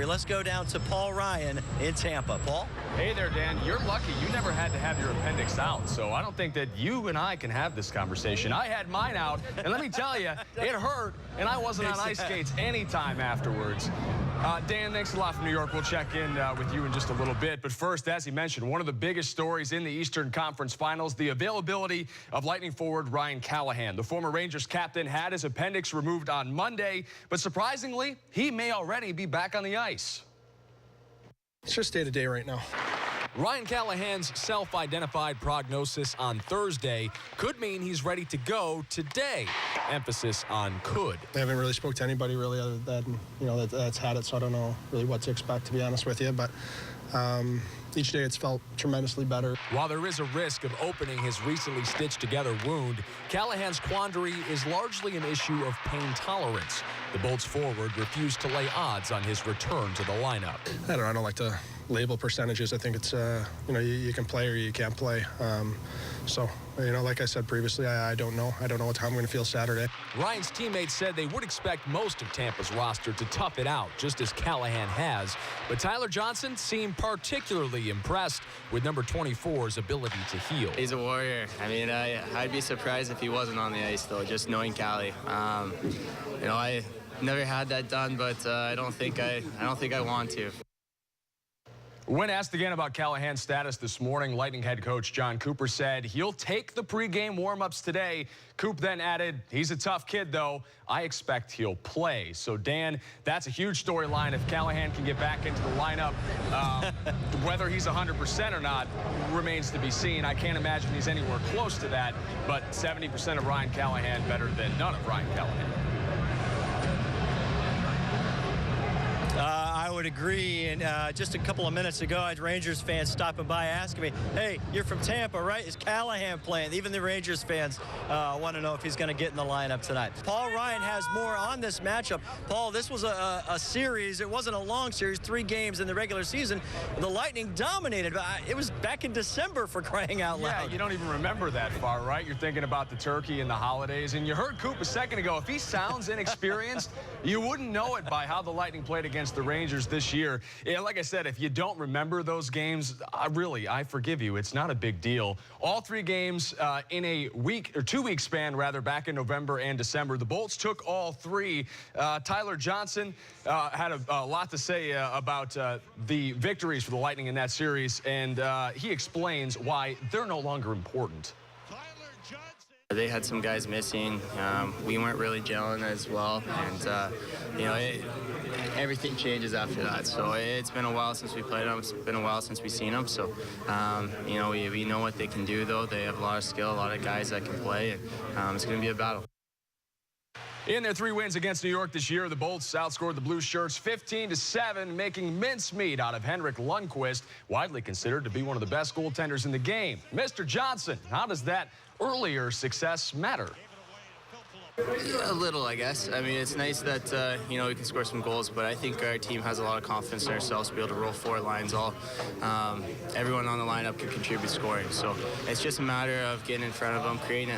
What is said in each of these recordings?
story. Let's go down to Paul Ryan in Tampa. Paul? Hey there, Dan. You're lucky you never had to have your appendix out, so I don't think that you and I can have this conversation. I had mine out, and let me tell you, it hurt, and I wasn't on ice skates anytime afterwards. Dan, thanks a lot from New York. We'll check in with you in just a little bit. But first, as he mentioned, one of the biggest stories in the Eastern Conference Finals, the availability of Lightning forward Ryan Callahan. The former Rangers captain had his appendix removed on Monday, but surprisingly, he may already be back on the ice. It's just day-to-day right now. Ryan Callahan's self-identified prognosis on Thursday could mean he's ready to go today. Emphasis on could. I haven't really spoke to anybody really other than, that's had it, so I don't know really what to expect, to be honest with you. But each day it's felt tremendously better. While there is a risk of opening his recently stitched together wound, Callahan's quandary is largely an issue of pain tolerance. The Bolts forward refused to lay odds on his return to the lineup. I don't like to label percentages. I think it's, you can play or you can't play. So, like I said previously, I don't know. I don't know how I'm going to feel Saturday. Ryan's teammates said they would expect most of Tampa's roster to tough it out, just as Callahan has. But Tyler Johnson seemed particularly impressed with number 24's ability to heal. He's a warrior. I mean, I'd be surprised if he wasn't on the ice, though, just knowing Callie. I never had that done, but I don't think I want to. When asked again about Callahan's status this morning, Lightning head coach John Cooper said he'll take the pregame warm-ups today. Coop then added, he's a tough kid, though. I expect he'll play. So, Dan, that's a huge storyline. If Callahan can get back into the lineup, whether he's 100% or not remains to be seen. I can't imagine he's anywhere close to that, but 70% of Ryan Callahan better than none of Ryan Callahan. I would agree. And just a couple of minutes ago, I had Rangers fans stopping by asking me, hey, you're from Tampa, right? Is Callahan playing? Even the Rangers fans want to know if he's going to get in the lineup tonight. Paul Ryan has more on this matchup. Paul, this was a series. It wasn't a long series, 3 games in the regular season. The Lightning dominated. It was back in December, for crying out loud. Yeah, you don't even remember that far, right? You're thinking about the turkey and the holidays. And you heard Coop a second ago. If he sounds inexperienced, you wouldn't know it by how the Lightning played against the Rangers this year. Yeah, like I said, if you don't remember those games, I forgive you. It's not a big deal. All 3 games in a week or 2-week span, rather, back in November and December. The Bolts took all 3. Tyler Johnson had a lot to say about the victories for the Lightning in that series, and he explains why they're no longer important. They had some guys missing. We weren't really gelling as well, and everything changes after that. So it's been a while since we played them. It's been a while since we've seen them. So we know what they can do, though. They have a lot of skill, a lot of guys that can play, and it's going to be a battle. In their 3 wins against New York this year, the Bolts outscored the Blue Shirts 15-7, making mincemeat out of Henrik Lundqvist, widely considered to be one of the best goaltenders in the game. Mr. Johnson, how does that earlier success matter? A little, I guess. I mean, it's nice that, we can score some goals, but I think our team has a lot of confidence in ourselves to be able to roll 4 lines. Everyone on the lineup can contribute scoring. So it's just a matter of getting in front of them, creating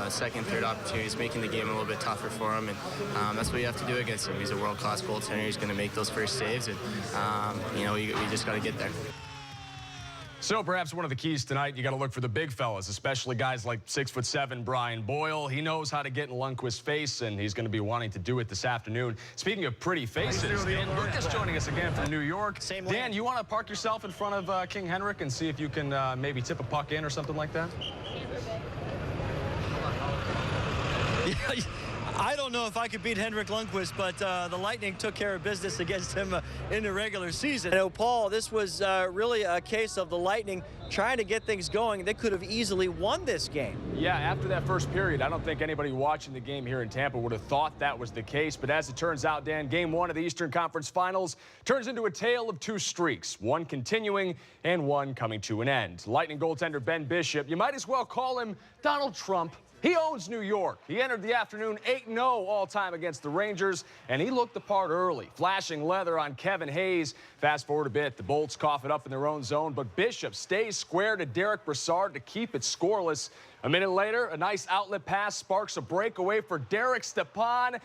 second, third opportunities, making the game a little bit tougher for him, and that's what you have to do against him. He's a world-class goaltender. He's going to make those first saves, and, we just got to get there. So perhaps one of the keys tonight, you got to look for the big fellas, especially guys like 6'7" Brian Boyle. He knows how to get in Lundqvist's face, and he's going to be wanting to do it this afternoon. Speaking of pretty faces, Dan Lucas joining us again from New York. Dan, you want to park yourself in front of King Henrik and see if you can maybe tip a puck in or something like that? I don't know if I could beat Henrik Lundqvist, but the Lightning took care of business against him in the regular season. Paul, this was really a case of the Lightning trying to get things going. They could have easily won this game. Yeah, after that first period, I don't think anybody watching the game here in Tampa would have thought that was the case. But as it turns out, Dan, Game 1 of the Eastern Conference Finals turns into a tale of 2 streaks, one continuing and one coming to an end. Lightning goaltender Ben Bishop, you might as well call him Donald Trump. He owns New York. He entered the afternoon 8-0 all-time against the Rangers, and he looked the part early, flashing leather on Kevin Hayes. Fast forward a bit, the Bolts cough it up in their own zone, but Bishop stays square to Derek Brassard to keep it scoreless. A minute later, a nice outlet pass sparks a breakaway for Derek Stepan.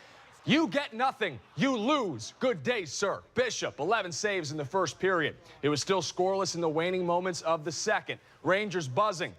You get nothing. You lose. Good day, sir. Bishop, 11 saves in the first period. It was still scoreless in the waning moments of the second. Rangers buzzing.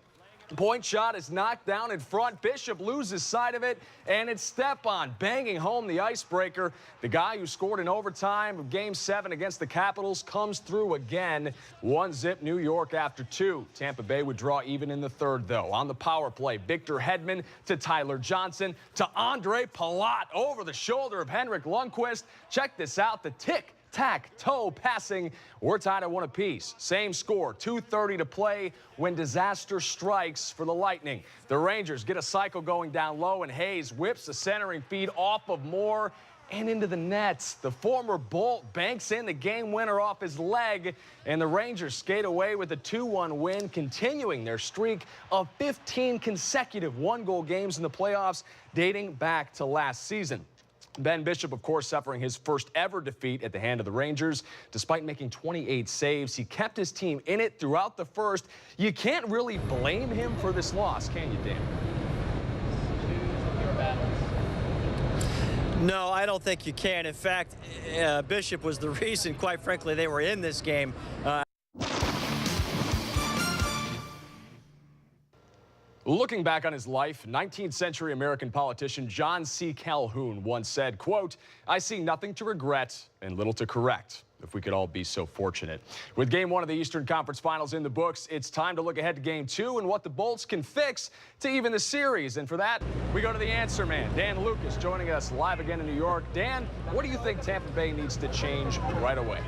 Point shot is knocked down in front. Bishop loses sight of it, and it's Stepan banging home the icebreaker. The guy who scored in overtime of Game 7 against the Capitals comes through again. 1-0 New York after 2. Tampa Bay would draw even in the third, though. On the power play, Victor Hedman to Tyler Johnson to Andre Palat over the shoulder of Henrik Lundqvist. Check this out, the tic-tac-toe passing. We're tied at 1 apiece. Same score, 2:30 to play when disaster strikes for the Lightning. The Rangers get a cycle going down low, and Hayes whips a centering feed off of Moore and into the nets. The former Bolt banks in the game winner off his leg, and the Rangers skate away with a 2-1 win, continuing their streak of 15 consecutive one-goal games in the playoffs dating back to last season. Ben Bishop, of course, suffering his first ever defeat at the hand of the Rangers. Despite making 28 saves, he kept his team in it throughout the first. You can't really blame him for this loss, can you, Dan? No, I don't think you can. In fact, Bishop was the reason, quite frankly, they were in this game. Looking back on his life, 19th century American politician John C. Calhoun once said, quote, "I see nothing to regret and little to correct. If we could all be so fortunate." With Game 1 of the Eastern Conference Finals in the books, it's time to look ahead to Game 2 and what the Bolts can fix to even the series. And for that, we go to the answer man, Dan Lucas, joining us live again in New York. Dan, what do you think Tampa Bay needs to change right away?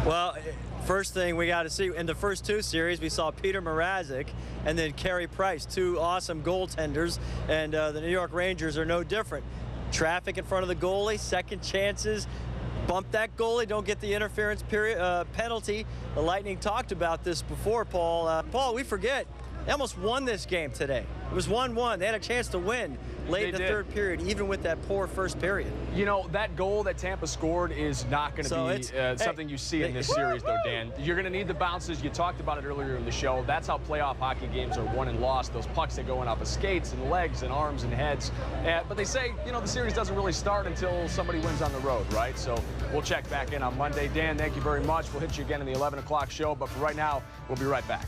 Well, first thing we got to see, in the first 2 series, we saw Peter Mrazek and then Carey Price, 2 awesome goaltenders, and the New York Rangers are no different. Traffic in front of the goalie, second chances, bump that goalie, don't get the interference penalty. The Lightning talked about this before, Paul. Paul, we forget, they almost won this game today. It was 1-1. They had a chance to win late in the third period, even with that poor first period. You know, that goal that Tampa scored is not going to be something you see in this series, though, Dan. You're going to need the bounces. You talked about it earlier in the show. That's how playoff hockey games are won and lost. Those pucks that go in off of skates and legs and arms and heads. But they say, you know, the series doesn't really start until somebody wins on the road, right? So we'll check back in on Monday. Dan, thank you very much. We'll hit you again in the 11 o'clock show. But for right now, we'll be right back.